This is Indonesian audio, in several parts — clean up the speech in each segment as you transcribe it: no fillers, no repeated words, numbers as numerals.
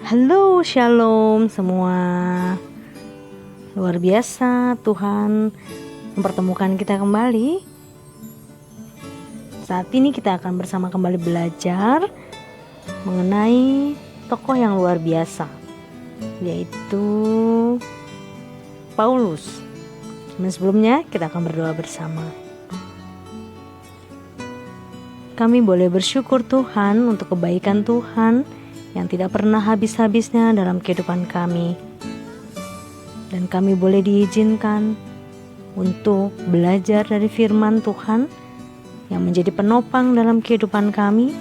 Halo, shalom semua. Luar biasa Tuhan mempertemukan kita kembali. Saat ini kita akan bersama kembali belajar mengenai tokoh yang luar biasa, yaitu Paulus. Dan sebelumnya kita akan berdoa bersama. Kami boleh bersyukur Tuhan untuk kebaikan Tuhan yang tidak pernah habis-habisnya dalam kehidupan kami. Dan kami boleh diizinkan untuk belajar dari firman Tuhan yang menjadi penopang dalam kehidupan kami,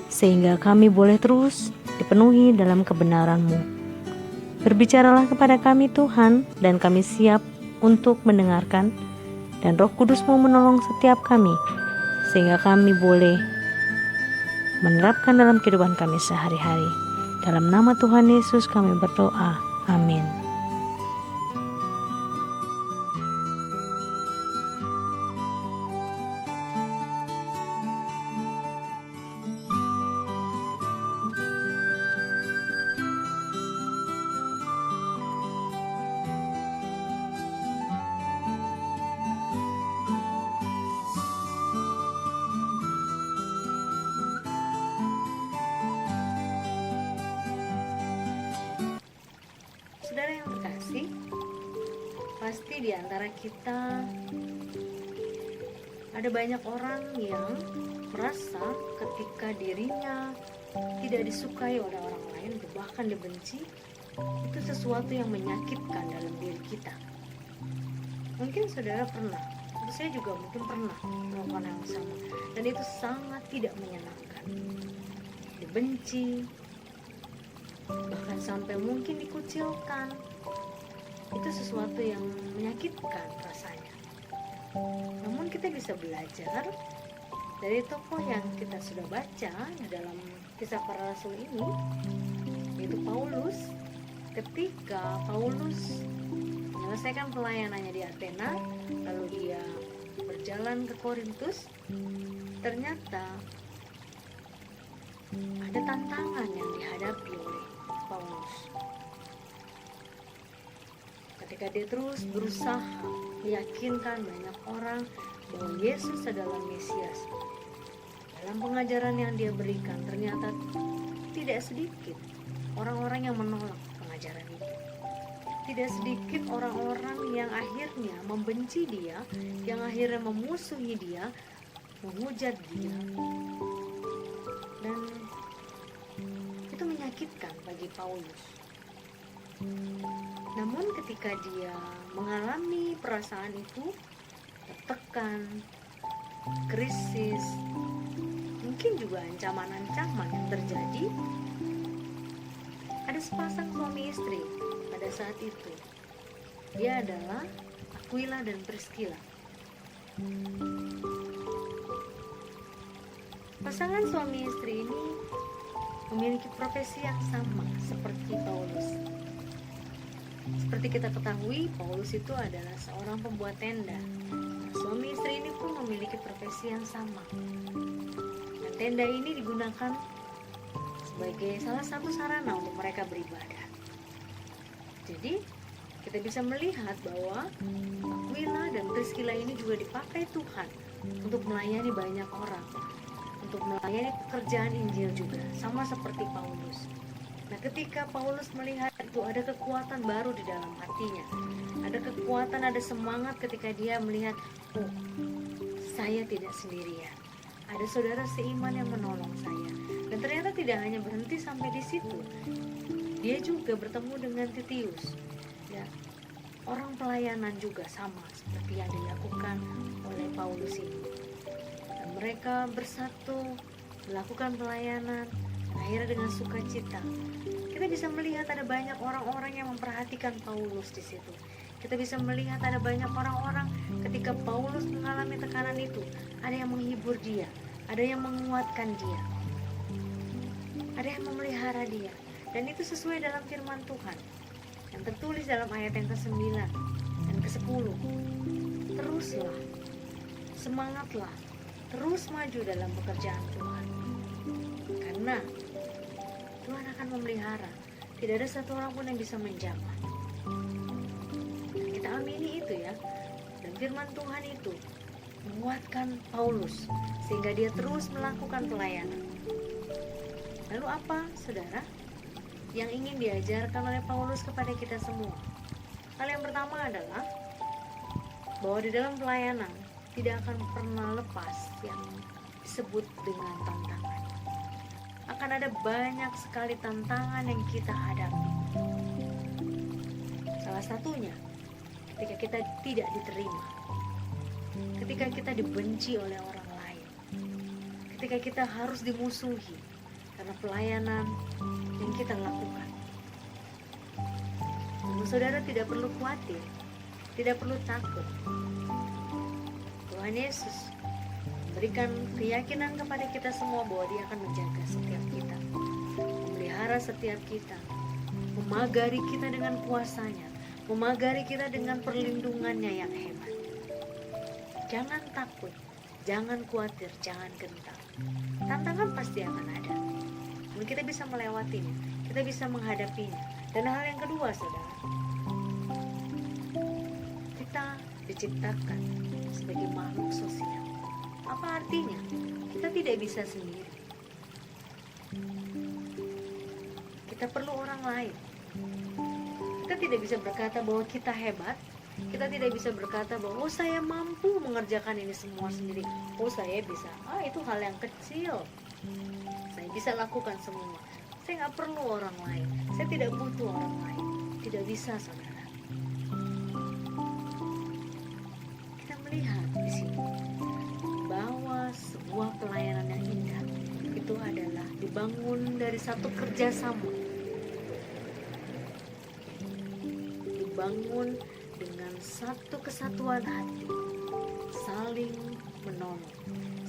sehingga kami boleh terus dipenuhi dalam kebenaran-Mu. Berbicaralah kepada kami Tuhan, dan kami siap untuk mendengarkan, dan Roh Kudus-Mu menolong setiap kami, sehingga kami boleh menerapkan dalam kehidupan kami sehari-hari. Dalam nama Tuhan Yesus kami berdoa. Amin. Saudara yang terkasih, pasti di antara kita ada banyak orang yang merasa ketika dirinya tidak disukai oleh orang lain, bahkan dibenci, itu sesuatu yang menyakitkan dalam diri kita. Mungkin saudara pernah, atau saya juga mungkin pernah melakukan hal yang sama, dan itu sangat tidak menyenangkan. Dibenci, bahkan sampai mungkin dikucilkan, itu sesuatu yang menyakitkan rasanya. Namun kita bisa belajar dari tokoh yang kita sudah baca dalam Kisah Para Rasul ini, yaitu Paulus. Ketika Paulus menyelesaikan pelayanannya di Athena, lalu dia berjalan ke Korintus, ternyata ada tantangan yang dihadapi oleh Paulus. Ketika dia terus berusaha meyakinkan banyak orang bahwa Yesus adalah Mesias, dalam pengajaran yang dia berikan ternyata tidak sedikit orang-orang yang menolak pengajaran itu. Tidak sedikit orang-orang yang akhirnya membenci dia, yang akhirnya memusuhi dia, menghujat dia. Dan itu menyakitkan bagi Paulus. Namun ketika dia mengalami perasaan itu, tertekan, krisis, mungkin juga ancaman-ancaman yang terjadi, ada sepasang suami istri pada saat itu. Dia adalah Aquila dan Priscilla. Pasangan suami istri ini memiliki profesi yang sama seperti Paulus. Seperti kita ketahui, Paulus itu adalah seorang pembuat tenda. Suami istri ini pun memiliki profesi yang sama. Dan tenda ini digunakan sebagai salah satu sarana untuk mereka beribadah. Jadi, kita bisa melihat bahwa Aquila dan Priscilla ini juga dipakai Tuhan untuk melayani banyak orang, untuk melayani pekerjaan Injil juga, sama seperti Paulus. Nah, ketika Paulus melihat itu, ada kekuatan baru di dalam hatinya. Ada kekuatan, ada semangat ketika dia melihat, oh, saya tidak sendirian. Ada saudara seiman yang menolong saya. Dan ternyata tidak hanya berhenti sampai di situ. Dia juga bertemu dengan Titius. Ya, orang pelayanan juga sama seperti yang dilakukan oleh Paulus ini. Dan mereka bersatu melakukan pelayanan, akhirnya dengan sukacita. Kita bisa melihat ada banyak orang-orang yang memperhatikan Paulus di situ. Kita bisa melihat ada banyak orang-orang ketika Paulus mengalami tekanan itu, ada yang menghibur dia, ada yang menguatkan dia, ada yang memelihara dia. Dan itu sesuai dalam firman Tuhan yang tertulis dalam ayat yang ke-9 dan ke-10. Teruslah, semangatlah, terus maju dalam pekerjaan Tuhan, karena Tuhan akan akan memelihara. Tidak ada satu orang pun yang bisa menjamah. Kita amini itu ya. Dan firman Tuhan itu menguatkan Paulus sehingga dia terus melakukan pelayanan. Lalu apa, saudara, yang ingin diajarkan oleh Paulus kepada kita semua? Hal yang pertama adalah bahwa di dalam pelayanan tidak akan pernah lepas yang disebut dengan tantangan. Akan ada banyak sekali tantangan yang kita hadapi. Salah satunya ketika kita tidak diterima, ketika kita dibenci oleh orang lain, ketika kita harus dimusuhi karena pelayanan yang kita lakukan. Namun saudara tidak perlu khawatir, tidak perlu takut. Tuhan Yesus memberikan keyakinan kepada kita semua bahwa Dia akan menjaga setiap kita, memelihara setiap kita, memagari kita dengan kuasa-Nya, memagari kita dengan perlindungannya yang hebat. Jangan takut, jangan khawatir, jangan gentar. Tantangan pasti akan ada, namun kita bisa melewatinya, kita bisa menghadapinya. Dan hal yang kedua, saudara, kita diciptakan sebagai makhluk sosial. Apa artinya? Kita tidak bisa sendiri. Kita perlu orang lain. Kita tidak bisa berkata bahwa kita hebat. Kita tidak bisa berkata bahwa oh saya mampu mengerjakan ini semua sendiri. Oh saya bisa. Itu hal yang kecil. Saya bisa lakukan semua. Saya nggak perlu orang lain. Saya tidak butuh orang lain. Tidak bisa, saudara. Kita melihat di sini bahwa sebuah pelayanan yang indah itu adalah dibangun dari satu kerjasama, dibangun dengan satu kesatuan hati, saling menolong,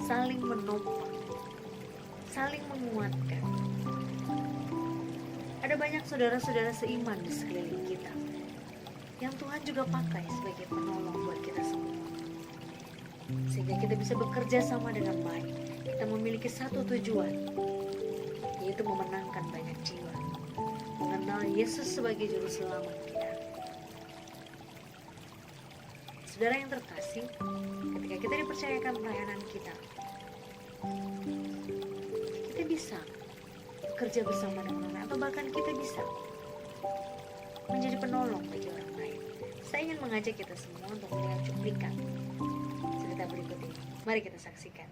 saling menopang, saling menguatkan. Ada banyak saudara-saudara seiman di sekeliling kita yang Tuhan juga pakai sebagai penolong buat kita semua, sehingga kita bisa bekerja sama dengan baik. Kita memiliki satu tujuan, yaitu memenangkan banyak jiwa, mengenal Yesus sebagai juru selamat kita. Saudara yang terkasih, ketika kita dipercayakan pelayanan kita bisa bekerja bersama dengan orang lain, atau bahkan kita bisa menjadi penolong bagi orang lain. Saya ingin mengajak kita semua untuk melihat cuplikan cerita berikut ini. Mari kita saksikan.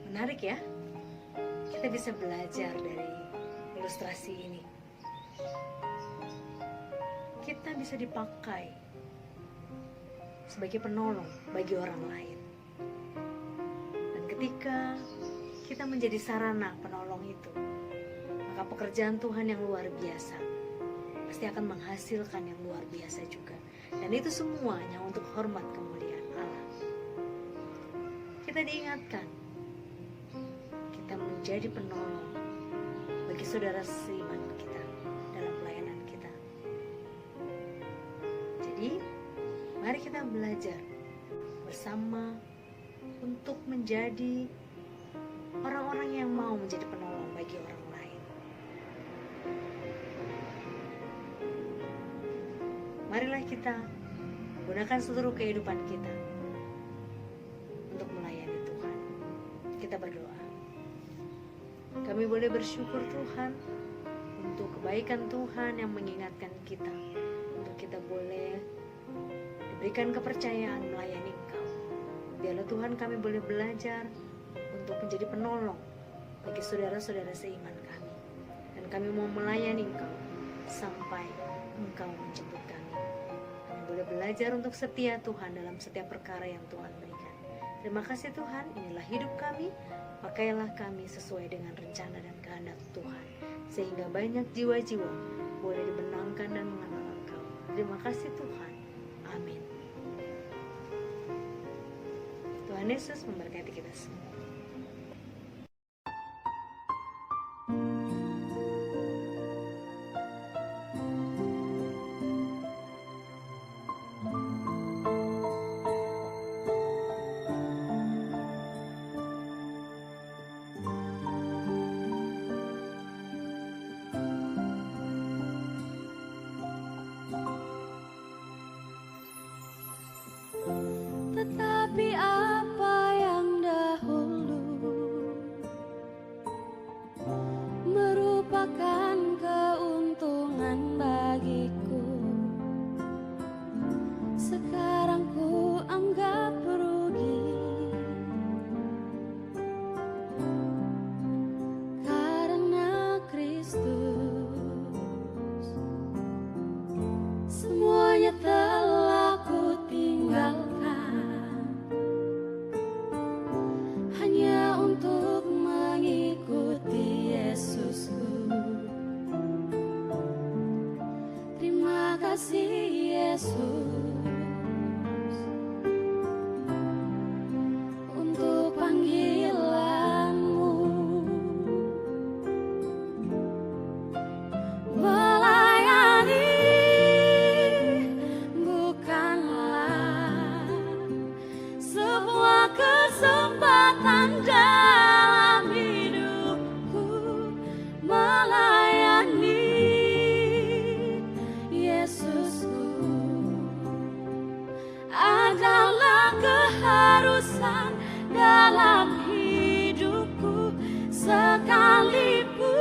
Menarik ya, kita bisa belajar dari ilustrasi ini. Kita bisa dipakai sebagai penolong bagi orang lain. Dan ketika kita menjadi sarana penolong itu, maka pekerjaan Tuhan yang luar biasa pasti akan menghasilkan yang luar biasa juga. Dan itu semuanya untuk hormat kemuliaan Allah. Kita diingatkan, kita menjadi penolong bagi saudara seiman kita dalam pelayanan kita. Jadi, mari kita belajar bersama untuk menjadi orang-orang yang mau menjadi penolong bagi orang lain. Marilah kita gunakan seluruh kehidupan kita untuk melayani Tuhan. Kita berdoa. Kami boleh bersyukur Tuhan untuk kebaikan Tuhan yang mengingatkan kita, untuk kita boleh diberikan kepercayaan melayani Engkau. Biarlah Tuhan kami boleh belajar untuk menjadi penolong bagi saudara-saudara seiman kami. Dan kami mau melayani Engkau sampai Engkau menjemput kami. Kami boleh belajar untuk setia Tuhan dalam setiap perkara yang Tuhan berikan. Terima kasih Tuhan, inilah hidup kami. Pakailah kami sesuai dengan rencana dan kehendak Tuhan, sehingga banyak jiwa-jiwa boleh dibenangkan dan mengenal Engkau. Terima kasih Tuhan. Amin. Tuhan Yesus memberkati kita semua. Tetapi apa yang dahulu merupakan keuntungan bagiku, sekarang ku anggap rugi. Karena Kristus semuanya telah ku tinggalkan, hanya untuk mengikuti Yesusku. Terima kasih Yesus untuk panggilanmu. Melayani bukanlah sebuah kesempatan dalam hidupku. Melayani Yesusku adalah keharusan dalam hidupku, sekalipun